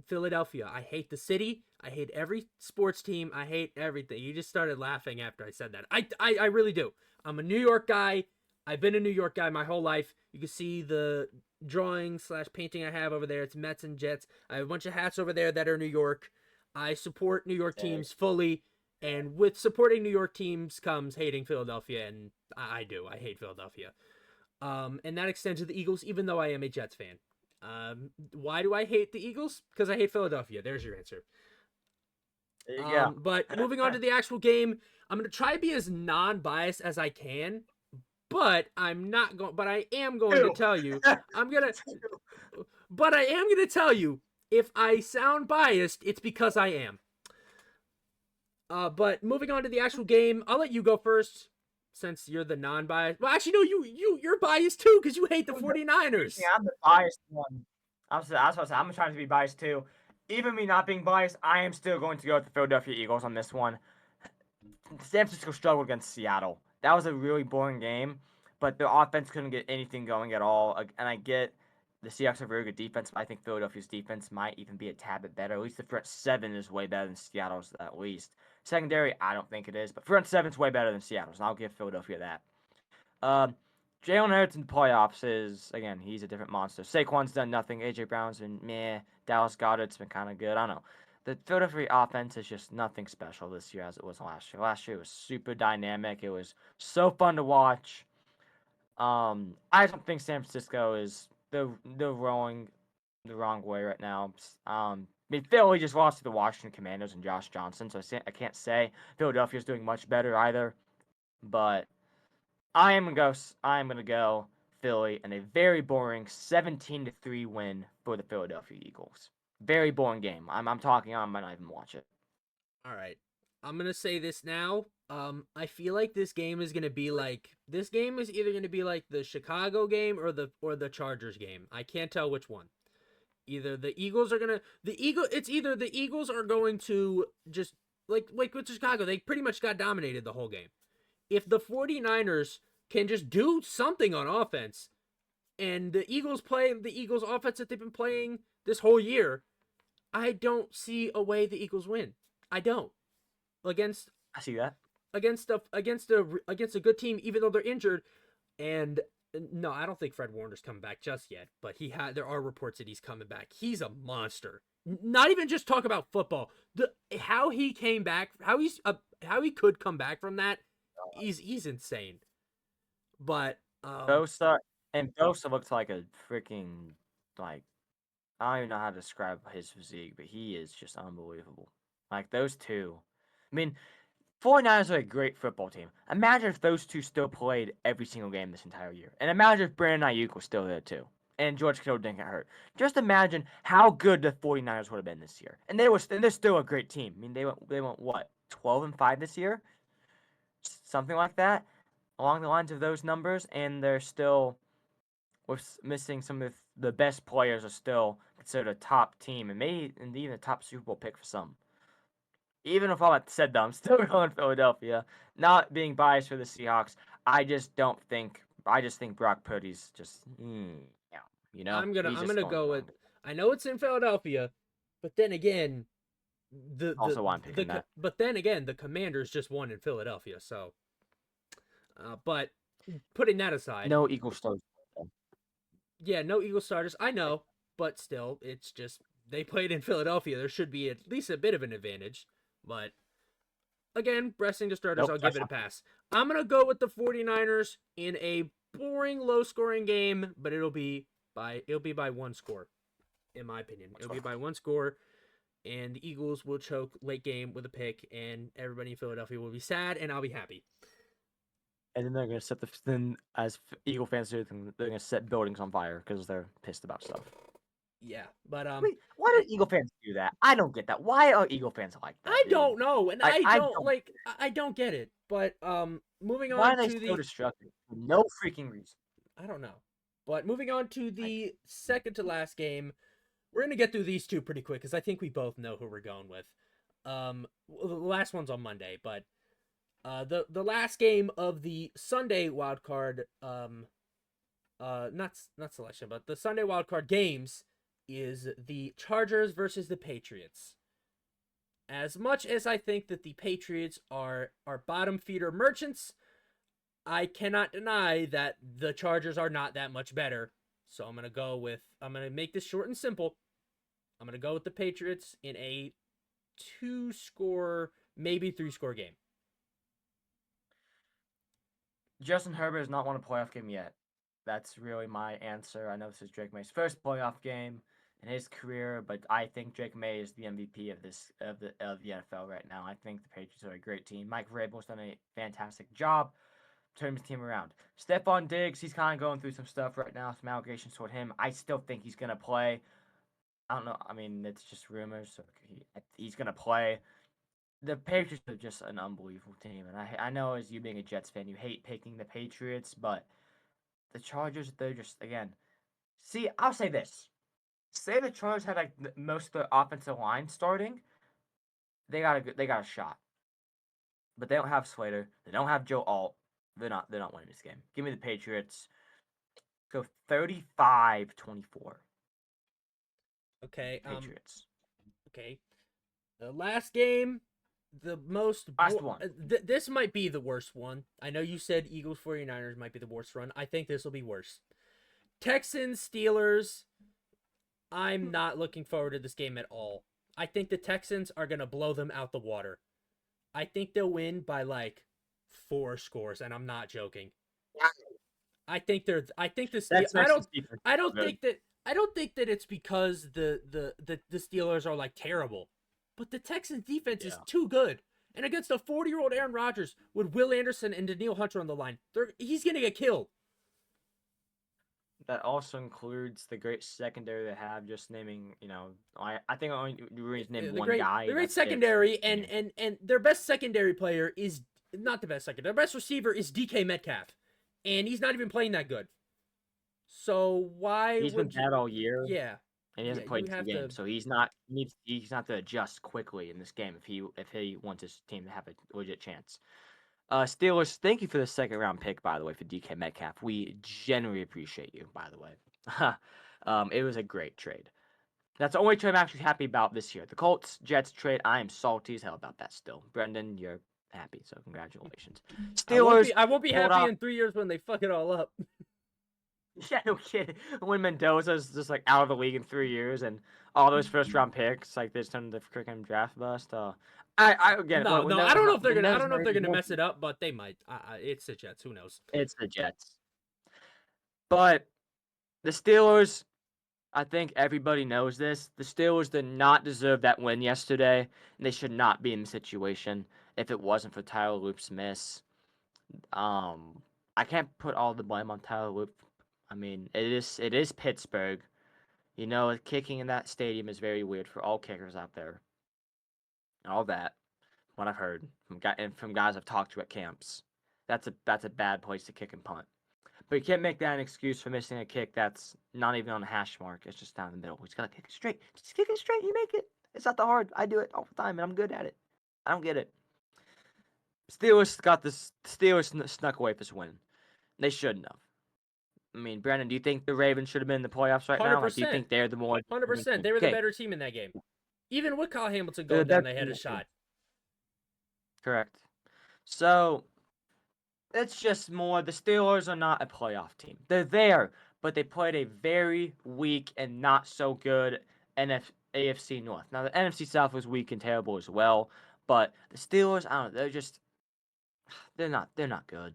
Philadelphia. I hate the city. I hate every sports team. I hate everything. You just started laughing after I said that. I really do. I'm a New York guy. I've been a New York guy my whole life. You can see the drawing/painting I have over there. It's Mets and Jets. I have a bunch of hats over there that are New York. I support New York teams fully. And with supporting New York teams comes hating Philadelphia. And I do. I hate Philadelphia. And that extends to the Eagles, even though I am a Jets fan. Why do I hate the Eagles? Because I hate Philadelphia. There's your answer. There you go. But moving on to the actual game, I'm going to try to be as non-biased as I can, But I'm not going. But I am going to tell you. I'm gonna. But I am gonna tell you. If I sound biased, it's because I am. But moving on to the actual game, I'll let you go first since you're the non-biased. Well, actually, no, you're biased too because you hate the 49ers. Yeah, I'm the biased one. I was about to say, I'm trying to be biased too. Even me not being biased, I am still going to go with the Philadelphia Eagles on this one. San Francisco struggled against Seattle. That was a really boring game, but their offense couldn't get anything going at all. And I get the Seahawks have very good defense, but I think Philadelphia's defense might even be a tad bit better. At least the front seven is way better than Seattle's, at least. Secondary, I don't think it is, but front seven's way better than Seattle's, and I'll give Philadelphia that. Jalen Hurts in the playoffs is, again, he's a different monster. Saquon's done nothing. A.J. Brown's been meh. Dallas Goedert's been kind of good. I don't know. The Philadelphia offense is just nothing special this year as it was last year. Last year was super dynamic. It was so fun to watch. I don't think San Francisco is they're rolling the wrong way right now. I mean, Philly just lost to the Washington Commanders and Josh Johnson, so I can't say Philadelphia's doing much better either. But I am gonna go Philly and a very boring 17-3 win for the Philadelphia Eagles. Very boring game. I'm talking. I might not even watch it. All right, I'm gonna say this now. I feel like this game is either gonna be like the Chicago game or the Chargers game. I can't tell which one. Either the Eagles are gonna it's either the Eagles are going to just like with Chicago, they pretty much got dominated the whole game. If the 49ers can just do something on offense and the Eagles play the Eagles offense that they've been playing this whole year, I don't see a way the Eagles win. I don't. Against I see that. against a good team even though they're injured. And no, I don't think Fred Warner's coming back just yet, but there are reports that he's coming back. He's a monster. Not even just talk about football. How he came back, how he could come back from that, he's insane. But Bosa looks like a freaking like I don't even know how to describe his physique, but he is just unbelievable. Like those two. I mean, 49ers are a great football team. Imagine if those two still played every single game this entire year. And imagine if Brandon Ayuk was still there too. And George Kittle didn't get hurt. Just imagine how good the 49ers would have been this year. And they're still a great team. I mean, they went what, 12-5 this year? Something like that. Along the lines of those numbers, and they're still missing some of the best players are still considered a top team and maybe even a top Super Bowl pick for some. Even if all that said, though, I'm still going Philadelphia. Not being biased for the Seahawks, I just think Brock Purdy's just, yeah, you know. I'm gonna go with. I know it's in Philadelphia, but then again, also why I'm picking that. But then again, the Commanders just won in Philadelphia, so. But putting that aside, no Eagles starters. Yeah, no Eagles starters. I know, but still, it's just they played in Philadelphia. There should be at least a bit of an advantage. But again, resting the starters, I'll give it a pass. I'm going to go with the 49ers in a boring, low-scoring game, but it'll be by one score, in my opinion. It'll be by one score, and the Eagles will choke late game with a pick, and everybody in Philadelphia will be sad, and I'll be happy. And then they're going to as Eagle fans do, they're going to set buildings on fire because they're pissed about stuff. Yeah, but wait, why do Eagle fans do that? I don't get that. Why are Eagle fans like that? I don't know, and I don't get it. But moving on. Why are they so destructive? For no freaking reason. I don't know. But moving on to the second to last game, we're gonna get through these two pretty quick because I think we both know who we're going with. The last one's on Monday, but the last game of the Sunday wild card not selection, but the Sunday wild card games is the Chargers versus the Patriots. As much as I think that the Patriots are bottom feeder merchants, I cannot deny that the Chargers are not that much better. So I'm going to make this short and simple. I'm going to go with the Patriots in a 2-score, maybe 3-score game. Justin Herbert has not won a playoff game yet. That's really my answer. I know this is Drake May's first playoff game in his career, but I think Drake May is the MVP of the NFL right now. I think the Patriots are a great team. Mike Vrabel's done a fantastic job. turn his team around. Stephon Diggs, he's kind of going through some stuff right now, some allegations toward him. I still think he's gonna play. I don't know. I mean, it's just rumors, so he's gonna play. The Patriots are just an unbelievable team, and I know as you being a Jets fan, you hate picking the Patriots, but the Chargers, they're just again. See, I'll say this: say the Chargers had like most of their offensive line starting, they got a shot. But they don't have Slater. They don't have Joe Alt. They're not winning this game. Give me the Patriots. Go 35-24. Okay. Patriots. Okay. The last game, the most. Last one. This might be the worst one. I know you said Eagles 49ers might be the worst run. I think this will be worse. Texans Steelers. I'm not looking forward to this game at all. I think the Texans are going to blow them out the water. I think they'll win by like 4 scores, and I'm not joking. I think the I don't think that it's because the Steelers are like terrible, but the Texans defense is too good. And against a 40-year-old Aaron Rodgers with Will Anderson and Danielle Hunter on the line, he's gonna get killed. That also includes the great secondary they have. Just naming, I think I only name one guy. The great secondary, and their best secondary player is not the best secondary. Their best receiver is DK Metcalf, and he's not even playing that good. So why? He's been bad all year. Yeah, and he hasn't played the game, so he's not to adjust quickly in this game if he wants his team to have a legit chance. Steelers, thank you for the second round pick, by the way, for DK Metcalf. We genuinely appreciate you, by the way. It was a great trade. That's the only trade I'm actually happy about this year. The Colts Jets trade, I am salty as hell about that still. Brendan, you're happy, so congratulations. Steelers, I won't be happy in 3 years when they fuck it all up. Yeah, no kidding. When Mendoza's just like out of the league in 3 years, and all those first round picks, like they just turned the freaking draft bust. I again, I don't know if they're gonna mess it up, but they might. It's the Jets. Who knows? It's the Jets. But the Steelers, I think everybody knows this. The Steelers did not deserve that win yesterday, and they should not be in the situation if it wasn't for Tyler Loop's miss. I can't put all the blame on Tyler Loop. I mean, it is Pittsburgh. Kicking in that stadium is very weird for all kickers out there. And all that, what I've heard from guys I've talked to at camps, that's a bad place to kick and punt. But you can't make that an excuse for missing a kick that's not even on the hash mark. It's just down the middle. You just gotta kick it straight. Just kick it straight. You make it. It's not that hard. I do it all the time, and I'm good at it. I don't get it. Steelers snuck away with this win. They shouldn't have. I mean, Brandon, do you think the Ravens should have been in the playoffs right now? Or do you think they're the more 100%? They were the better team in that game. Even with Kyle Hamilton going down, they had a shot. Correct. So it's just more the Steelers are not a playoff team. They're there, but they played a very weak and not so good AFC North. Now the NFC South was weak and terrible as well, but the Steelers, I don't know, they're not good.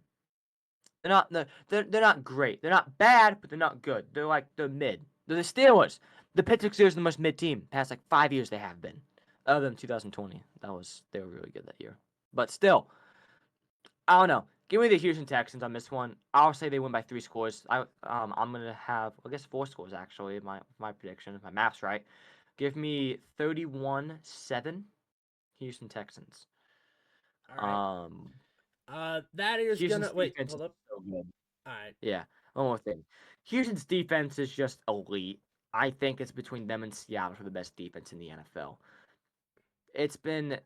They're not great. They're not bad, but they're not good. They're mid. They're the Steelers. The Pittsburgh Steelers are the most mid team. Past 5 years they have been. Other than 2020. They were really good that year. But still, I don't know. Give me the Houston Texans on this one. I'll say they win by 3 scores. I'm gonna have 4 scores actually. My prediction, if my math's right. Give me 31-7 Houston Texans. All right. That is Houston's gonna wait. Hold up. So good. All right. Yeah, one more thing. Houston's defense is just elite. I think it's between them and Seattle for the best defense in the NFL. It's been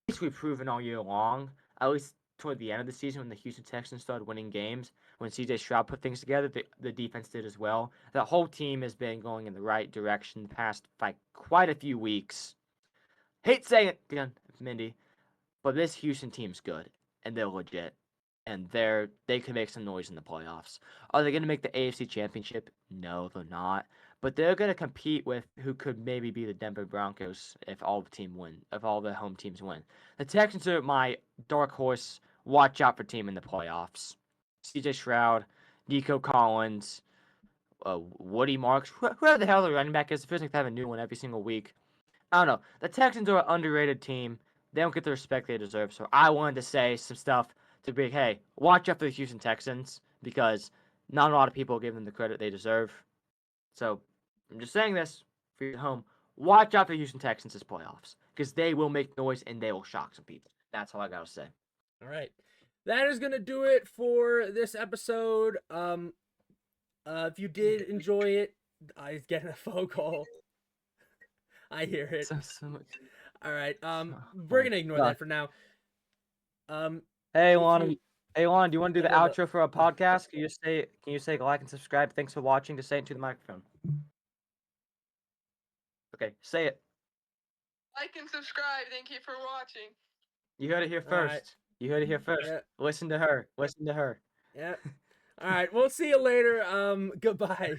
basically proven all year long, at least toward the end of the season when the Houston Texans started winning games, when C.J. Stroud put things together, the defense did as well. The whole team has been going in the right direction the past quite a few weeks. Hate saying it again, Mindy, but this Houston team's good, and they're legit. And they can make some noise in the playoffs. Are they going to make the AFC Championship? No, they're not. But they're going to compete with who could maybe be the Denver Broncos if all the home teams win. The Texans are my dark horse. Watch out for team in the playoffs. C.J. Stroud, Nico Collins, Woody Marks, whoever the hell the running back is. It feels like they have a new one every single week. I don't know. The Texans are an underrated team. They don't get the respect they deserve. So I wanted to say some stuff to be, hey, watch out for the Houston Texans because not a lot of people give them the credit they deserve. So I'm just saying this for you at home. Watch out for the Houston Texans this playoffs because they will make noise and they will shock some people. That's all I gotta say. All right. That is gonna do it for this episode. If you did enjoy it, I was getting a phone call. I hear it. So much. All right. Oh We're my gonna ignore God. that for now. Hey, if Lana. you- Hey, Lana. Do you want to do the Hold up. outro for a podcast? Can you say like and subscribe? Thanks for watching. Just say it to the microphone. Okay, say it. Like and subscribe. Thank you for watching. You heard it here All right. first. You heard it here first. Yeah. Listen to her. Listen to her. Yeah. All right. We'll see you later. Goodbye.